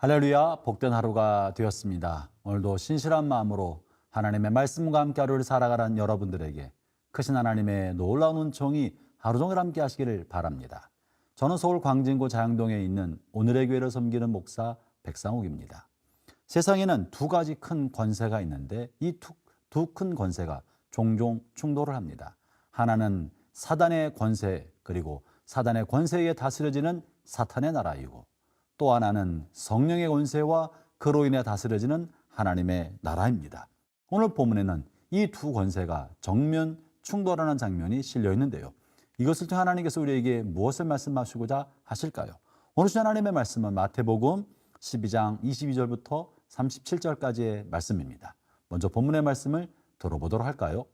할렐루야, 복된 하루가 되었습니다. 오늘도 신실한 마음으로 하나님의 말씀과 함께 하루를 살아가는 여러분들에게 크신 하나님의 놀라운 은총이 하루 종일 함께 하시기를 바랍니다. 저는 서울 광진구 자양동에 있는 오늘의 교회를 섬기는 목사 백상욱입니다. 세상에는 두 가지 큰 권세가 있는데 이 두 큰 권세가 종종 충돌을 합니다. 하나는 사단의 권세, 그리고 사단의 권세에 다스려지는 사탄의 나라이고, 또 하나는 성령의 권세와 그로 인해 다스려지는 하나님의 나라입니다. 오늘 본문에는 이 두 권세가 정면 충돌하는 장면이 실려 있는데요. 이것을 통해 하나님께서 우리에게 무엇을 말씀하시고자 하실까요? 오늘 주신 하나님의 말씀은 마태복음 12장 22절부터 37절까지의 말씀입니다. 먼저 본문의 말씀을 들어보도록 할까요?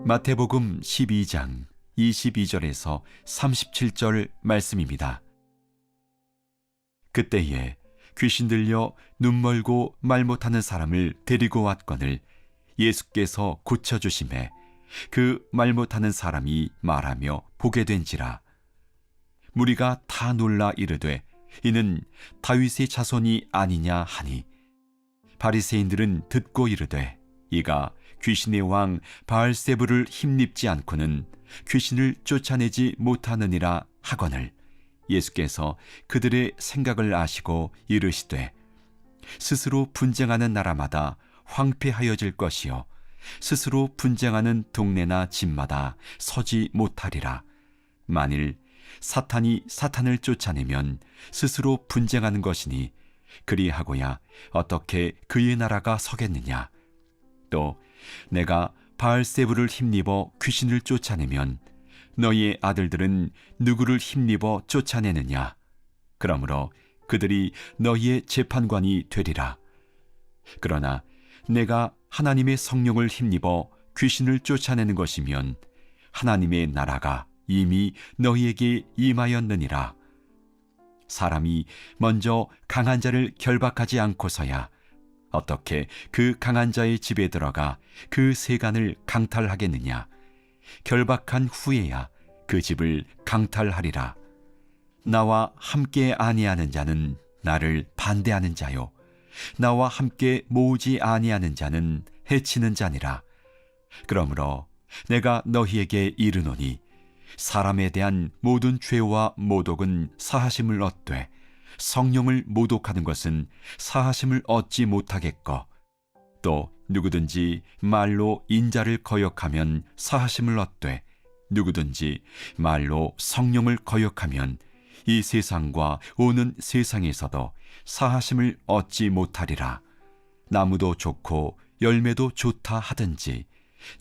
마태복음 12장 22절에서 37절 말씀입니다. 그때에 귀신 들려 눈 멀고 말 못하는 사람을 데리고 왔거늘 예수께서 고쳐주심에 그 말 못하는 사람이 말하며 보게 된지라. 무리가 다 놀라 이르되 이는 다윗의 자손이 아니냐 하니, 바리새인들은 듣고 이르되 이가 귀신의 왕 바알세불을 힘입지 않고는 귀신을 쫓아내지 못하느니라 하거늘, 예수께서 그들의 생각을 아시고 이르시되 스스로 분쟁하는 나라마다 황폐하여질 것이요 스스로 분쟁하는 동네나 집마다 서지 못하리라. 만일 사탄이 사탄을 쫓아내면 스스로 분쟁하는 것이니 그리하고야 어떻게 그의 나라가 서겠느냐. 또 내가 바알세불을 힘입어 귀신을 쫓아내면 너희의 아들들은 누구를 힘입어 쫓아내느냐. 그러므로 그들이 너희의 재판관이 되리라. 그러나 내가 하나님의 성령을 힘입어 귀신을 쫓아내는 것이면 하나님의 나라가 이미 너희에게 임하였느니라. 사람이 먼저 강한 자를 결박하지 않고서야 어떻게 그 강한 자의 집에 들어가 그 세간을 강탈하겠느냐. 결박한 후에야 그 집을 강탈하리라. 나와 함께 아니하는 자는 나를 반대하는 자요 나와 함께 모으지 아니하는 자는 해치는 자니라. 그러므로 내가 너희에게 이르노니 사람에 대한 모든 죄와 모독은 사하심을 얻되 성령을 모독하는 것은 사하심을 얻지 못하겠고, 또 누구든지 말로 인자를 거역하면 사하심을 얻되 누구든지 말로 성령을 거역하면 이 세상과 오는 세상에서도 사하심을 얻지 못하리라. 나무도 좋고 열매도 좋다 하든지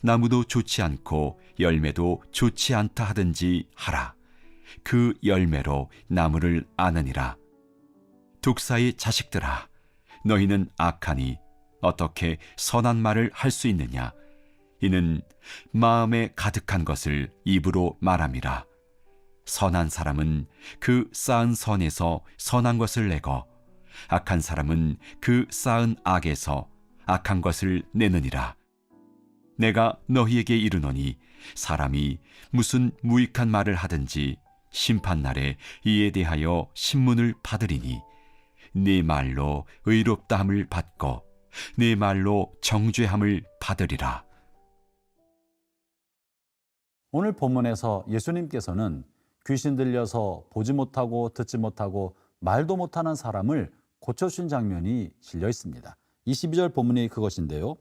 나무도 좋지 않고 열매도 좋지 않다 하든지 하라. 그 열매로 나무를 아느니라. 독사의 자식들아, 너희는 악하니 어떻게 선한 말을 할 수 있느냐. 이는 마음에 가득한 것을 입으로 말함이라. 선한 사람은 그 쌓은 선에서 선한 것을 내고 악한 사람은 그 쌓은 악에서 악한 것을 내느니라. 내가 너희에게 이르노니 사람이 무슨 무익한 말을 하든지 심판날에 이에 대하여 신문을 받으리니 네 말로 의롭다함을 받고 네 말로 정죄함을 받으리라. 오늘 본문에서 예수님께서는 귀신 들려서 보지 못하고 듣지 못하고 말도 못하는 사람을 고쳐주신 장면이 실려 있습니다. 22절 본문이 그것인데요.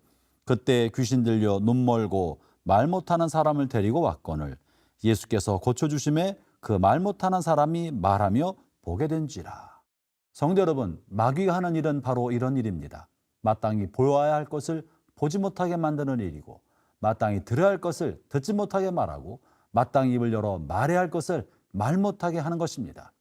그때 귀신 들려 눈 멀고 말 못하는 사람을 데리고 왔거늘 예수께서 고쳐주심에 그 말 못하는 사람이 말하며 보게 된지라. 성도 여러분, 마귀가 하는 일은 바로 이런 일입니다. 마땅히 보아야 할 것을 보지 못하게 만드는 일이고, 마땅히 들어야 할 것을 듣지 못하게 말하고, 마땅히 입을 열어 말해야 할 것을 말 못하게 하는 것입니다.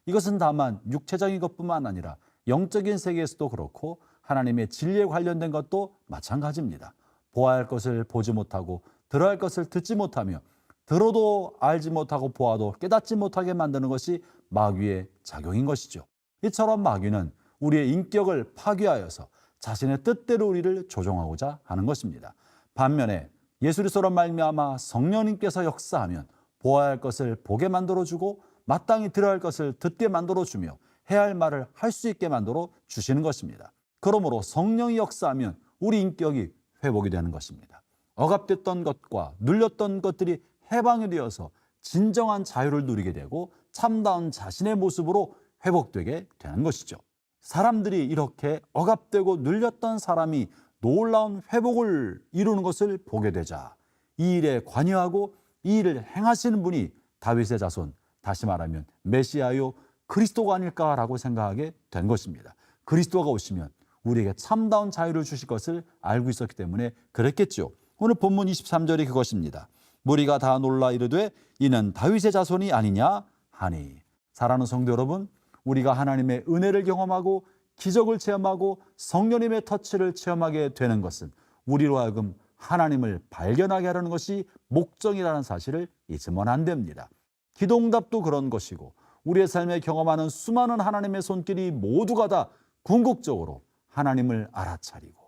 이것은 다만 육체적인 것뿐만 아니라 영적인 세계에서도 그렇고 하나님의 진리에 관련된 것도 마찬가지입니다. 보아야 할 것을 보지 못하고 들어야 할 것을 듣지 못하며 들어도 알지 못하고 보아도 깨닫지 못하게 만드는 것이 마귀의 작용인 것이죠. 이처럼 마귀는 우리의 인격을 파괴하여서 자신의 뜻대로 우리를 조종하고자 하는 것입니다. 반면에 예수 그리스도로 말미암아 성령님께서 역사하면 보아야 할 것을 보게 만들어주고 마땅히 들어야 할 것을 듣게 만들어주며 해야 할 말을 할 수 있게 만들어 주시는 것입니다. 그러므로 성령이 역사하면 우리 인격이 회복이 되는 것입니다. 억압됐던 것과 눌렸던 것들이 해방이 되어서 진정한 자유를 누리게 되고 참다운 자신의 모습으로 회복되게 되는 것이죠. 사람들이 이렇게 억압되고 눌렸던 사람이 놀라운 회복을 이루는 것을 보게 되자 이 일에 관여하고 이 일을 행하시는 분이 다윗의 자손, 다시 말하면 메시아요 그리스도가 아닐까라고 생각하게 된 것입니다. 그리스도가 오시면 우리에게 참다운 자유를 주실 것을 알고 있었기 때문에 그랬겠죠. 오늘 본문 23절이 그것입니다. 무리가 다 놀라 이르되 이는 다윗의 자손이 아니냐 하니. 사랑하는 성도 여러분, 우리가 하나님의 은혜를 경험하고 기적을 체험하고 성령님의 터치를 체험하게 되는 것은 우리로 하여금 하나님을 발견하게 하려는 것이 목적이라는 사실을 잊으면 안 됩니다. 기도응답도 그런 것이고 우리의 삶에 경험하는 수많은 하나님의 손길이 모두가 다 궁극적으로 하나님을 알아차리고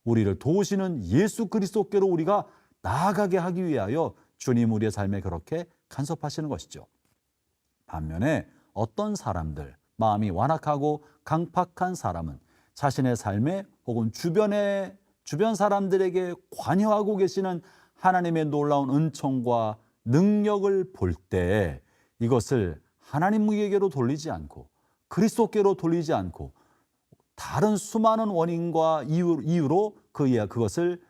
우리를 도우시는 예수 그리스도께로 우리가 나아가게 하기 위하여 주님 우리의 삶에 그렇게 간섭하시는 것이죠. 반면에 어떤 사람들, 마음이 완악하고 강팍한 사람은 자신의 삶에 혹은 주변 사람들에게 관여하고 계시는 하나님의 놀라운 은총과 능력을 볼 때 이것을 하나님에게로 돌리지 않고 그리스도께로 돌리지 않고 다른 수많은 원인과 이유로 그것을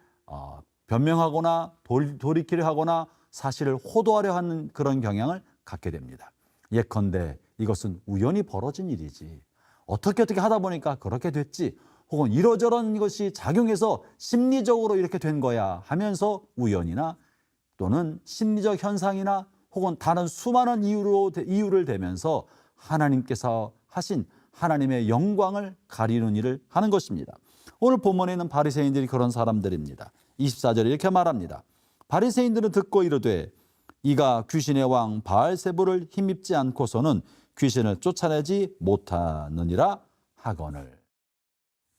변명하거나 돌이키려 하거나 사실을 호도하려 하는 그런 경향을 갖게 됩니다. 예컨대 이것은 우연히 벌어진 일이지, 어떻게 하다 보니까 그렇게 됐지, 혹은 이러저런 것이 작용해서 심리적으로 이렇게 된 거야 하면서 우연이나 또는 심리적 현상이나 혹은 다른 수많은 이유를 대면서 하나님께서 하신 하나님의 영광을 가리는 일을 하는 것입니다. 오늘 본문에 있는 바리새인들이 그런 사람들입니다. 24절에 이렇게 말합니다. 바리새인들은 듣고 이르되 이가 귀신의 왕 바알세불을 힘입지 않고서는 귀신을 쫓아내지 못하느니라 하거늘.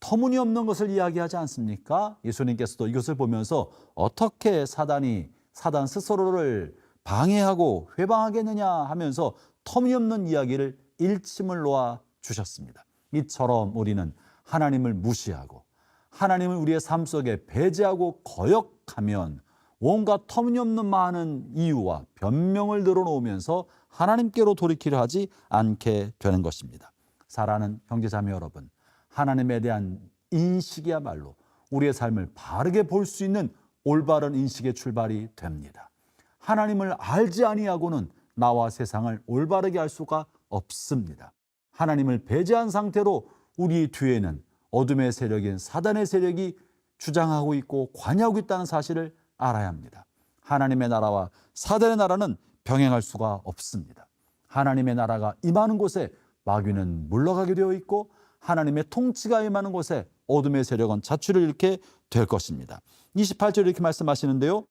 터무니없는 것을 이야기하지 않습니까? 예수님께서도 이것을 보면서 어떻게 사단 스스로를 방해하고 회방하겠느냐 하면서 터무니없는 이야기를 일침을 놓아 주셨습니다. 이처럼 우리는 하나님을 무시하고 하나님을 우리의 삶 속에 배제하고 거역하면 온갖 터무니없는 많은 이유와 변명을 늘어놓으면서 하나님께로 돌이키려 하지 않게 되는 것입니다. 사랑하는 형제자매 여러분, 하나님에 대한 인식이야말로 우리의 삶을 바르게 볼 수 있는 올바른 인식의 출발이 됩니다. 하나님을 알지 아니하고는 나와 세상을 올바르게 알 수가 없습니다. 하나님을 배제한 상태로 우리 뒤에는 어둠의 세력인 사단의 세력이 주장하고 있고 관여하고 있다는 사실을 알아야 합니다. 하나님의 나라와 사단의 나라는 병행할 수가 없습니다. 하나님의 나라가 임하는 곳에 마귀는 물러가게 되어 있고 하나님의 통치가 임하는 곳에 어둠의 세력은 자취를 잃게 될 것입니다. 28절 이렇게 말씀하시는데요.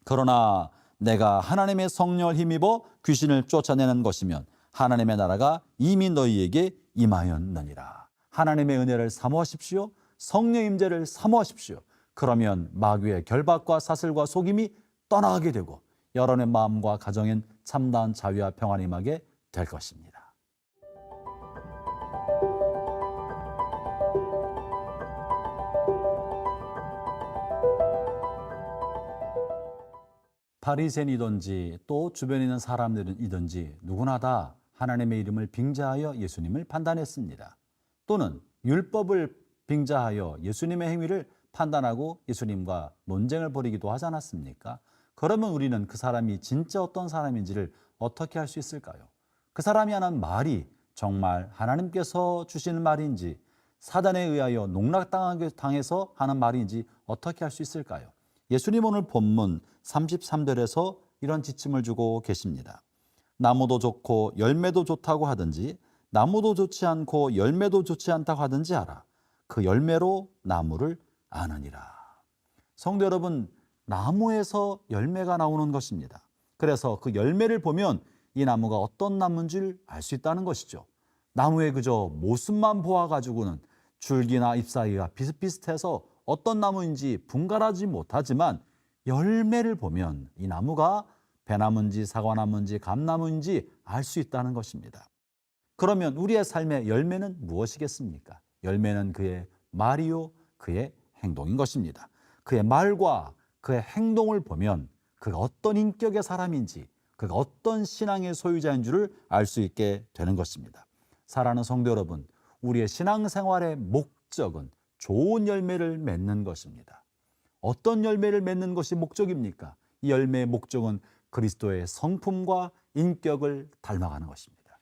그러나 내가 하나님의 성령을 힘입어 귀신을 쫓아내는 것이면 하나님의 나라가 이미 너희에게 임하였느니라. 하나님의 은혜를 사모하십시오. 성령 임재를 사모하십시오. 그러면 마귀의 결박과 사슬과 속임이 떠나가게 되고 여러분의 마음과 가정엔 참다운 자유와 평안이 임하게 될 것입니다. 바리새인이든지 또 주변에 있는 사람들이든지 누구나 다 하나님의 이름을 빙자하여 예수님을 판단했습니다. 또는 율법을 빙자하여 예수님의 행위를 판단하고 예수님과 논쟁을 벌이기도 하지 않았습니까? 그러면 우리는 그 사람이 진짜 어떤 사람인지를 어떻게 알 수 있을까요? 그 사람이 하는 말이 정말 하나님께서 주시는 말인지 사단에 의하여 농락당해서 하는 말인지 어떻게 알 수 있을까요? 예수님 오늘 본문 33절에서 이런 지침을 주고 계십니다. 나무도 좋고 열매도 좋다고 하든지 나무도 좋지 않고 열매도 좋지 않다고 하든지 알아. 그 열매로 나무를 아느니라. 성도 여러분, 나무에서 열매가 나오는 것입니다. 그래서 그 열매를 보면 이 나무가 어떤 나무인지를 알 수 있다는 것이죠. 나무의 그저 모습만 보아가지고는 줄기나 잎 사이가 비슷비슷해서 어떤 나무인지 분간하지 못하지만 열매를 보면 이 나무가 배나무인지 사과나무인지 감나무인지 알 수 있다는 것입니다. 그러면 우리의 삶의 열매는 무엇이겠습니까? 열매는 그의 말이요 그의 행동인 것입니다. 그의 말과 그의 행동을 보면 그가 어떤 인격의 사람인지, 그가 어떤 신앙의 소유자인 줄을 알 수 있게 되는 것입니다. 사랑하는 성도 여러분, 우리의 신앙생활의 목적은 좋은 열매를 맺는 것입니다. 어떤 열매를 맺는 것이 목적입니까? 이 열매의 목적은 그리스도의 성품과 인격을 닮아가는 것입니다.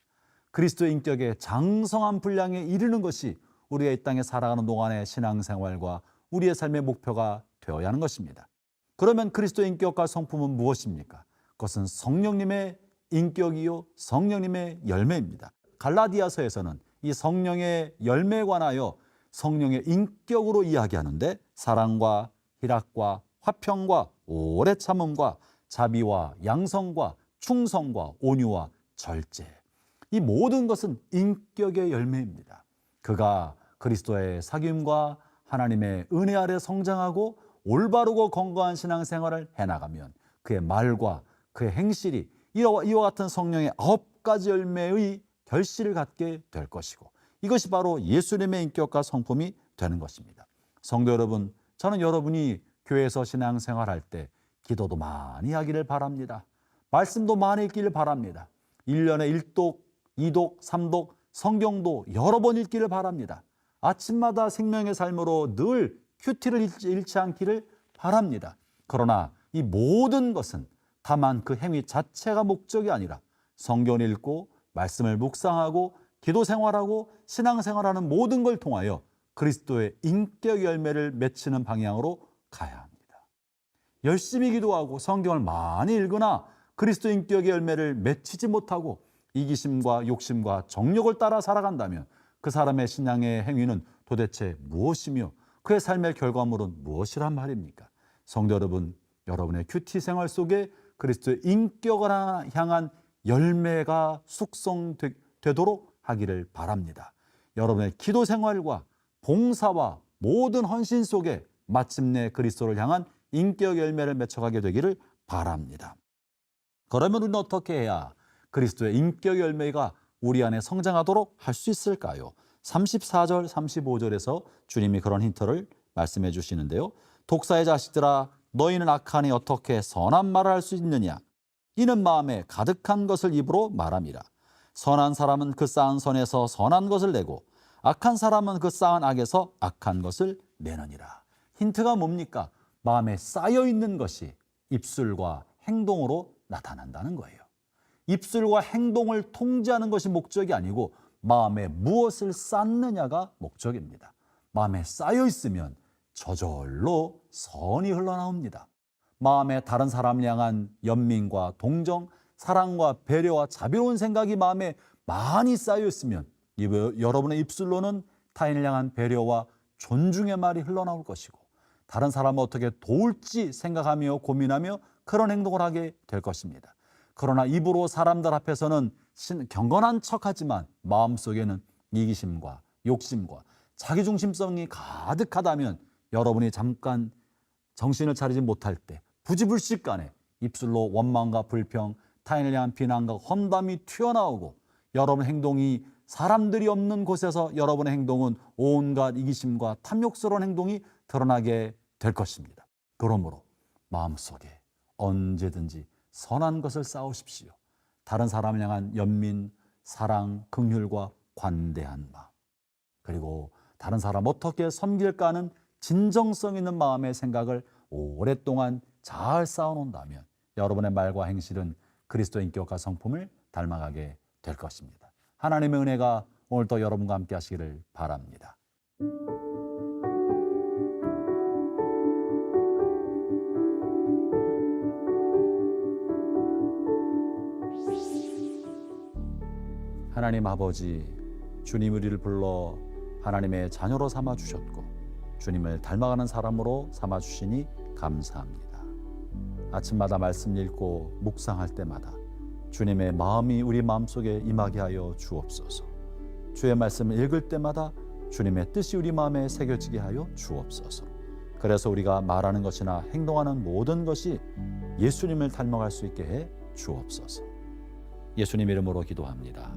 그리스도의 인격의 장성한 분량에 이르는 것이 우리가 이 땅에 살아가는 동안의 신앙생활과 우리의 삶의 목표가 되어야 하는 것입니다. 그러면 그리스도의 인격과 성품은 무엇입니까? 그것은 성령님의 인격이요 성령님의 열매입니다. 갈라디아서에서는 이 성령의 열매에 관하여 성령의 인격으로 이야기하는데 사랑과 희락과 화평과 오래 참음과 자비와 양성과 충성과 온유와 절제, 이 모든 것은 인격의 열매입니다. 그가 그리스도의 사귐과 하나님의 은혜 아래 성장하고 올바르고 건강한 신앙생활을 해나가면 그의 말과 그의 행실이 이와 같은 성령의 9가지 열매의 결실을 갖게 될 것이고, 이것이 바로 예수님의 인격과 성품이 되는 것입니다. 성도 여러분, 저는 여러분이 교회에서 신앙생활할 때 기도도 많이 하기를 바랍니다. 말씀도 많이 읽기를 바랍니다. 1년에 1독, 2독, 3독 성경도 여러 번 읽기를 바랍니다. 아침마다 생명의 삶으로 늘 큐티를 잃지 않기를 바랍니다. 그러나 이 모든 것은 다만 그 행위 자체가 목적이 아니라 성경을 읽고 말씀을 묵상하고 기도 생활하고 신앙 생활하는 모든 걸 통하여 그리스도의 인격 열매를 맺히는 방향으로 가야 합니다. 열심히 기도하고 성경을 많이 읽으나 그리스도 인격의 열매를 맺히지 못하고 이기심과 욕심과 정욕을 따라 살아간다면 그 사람의 신앙의 행위는 도대체 무엇이며 그의 삶의 결과물은 무엇이란 말입니까? 성도 여러분, 여러분의 큐티 생활 속에 그리스도의 인격을 향한 열매가 숙성되도록 하기를 바랍니다. 여러분의 기도 생활과 봉사와 모든 헌신 속에 마침내 그리스도를 향한 인격 열매를 맺혀가게 되기를 바랍니다. 그러면 우리는 어떻게 해야 그리스도의 인격 열매가 우리 안에 성장하도록 할 수 있을까요? 34절, 35절에서 주님이 그런 힌트를 말씀해 주시는데요. 독사의 자식들아, 너희는 악하니 어떻게 선한 말을 할 수 있느냐? 이는 마음에 가득한 것을 입으로 말함이라. 선한 사람은 그 쌓은 선에서 선한 것을 내고 악한 사람은 그 쌓은 악에서 악한 것을 내느니라. 힌트가 뭡니까? 마음에 쌓여 있는 것이 입술과 행동으로 나타난다는 거예요. 입술과 행동을 통제하는 것이 목적이 아니고 마음에 무엇을 쌓느냐가 목적입니다. 마음에 쌓여 있으면 저절로 선이 흘러나옵니다. 마음에 다른 사람을 향한 연민과 동정, 사랑과 배려와 자비로운 생각이 마음에 많이 쌓여 있으면 여러분의 입술로는 타인을 향한 배려와 존중의 말이 흘러나올 것이고, 다른 사람을 어떻게 도울지 생각하며 고민하며 그런 행동을 하게 될 것입니다. 그러나 입으로 사람들 앞에서는 경건한 척하지만 마음속에는 이기심과 욕심과 자기중심성이 가득하다면 여러분이 잠깐 정신을 차리지 못할 때 부지불식간에 입술로 원망과 불평, 타인을 향한 비난과 험담이 튀어나오고 여러분 행동이 사람들이 없는 곳에서 여러분의 행동은 온갖 이기심과 탐욕스러운 행동이 드러나게 될 것입니다. 그러므로 마음속에 언제든지 선한 것을 쌓으십시오. 다른 사람을 향한 연민, 사랑, 긍휼과 관대한 마음, 그리고 다른 사람 어떻게 섬길까 하는 진정성 있는 마음의 생각을 오랫동안 잘 쌓아놓는다면 여러분의 말과 행실은 그리스도의 인격과 성품을 닮아가게 될 것입니다. 하나님의 은혜가 오늘도 여러분과 함께 하시기를 바랍니다. 하나님 아버지, 주님 우리를 불러 하나님의 자녀로 삼아 주셨고 주님을 닮아가는 사람으로 삼아 주시니 감사합니다. 아침마다 말씀 읽고 묵상할 때마다 주님의 마음이 우리 마음속에 임하게 하여 주옵소서. 주의 말씀을 읽을 때마다 주님의 뜻이 우리 마음에 새겨지게 하여 주옵소서. 그래서 우리가 말하는 것이나 행동하는 모든 것이 예수님을 닮아갈 수 있게 해 주옵소서. 예수님 이름으로 기도합니다.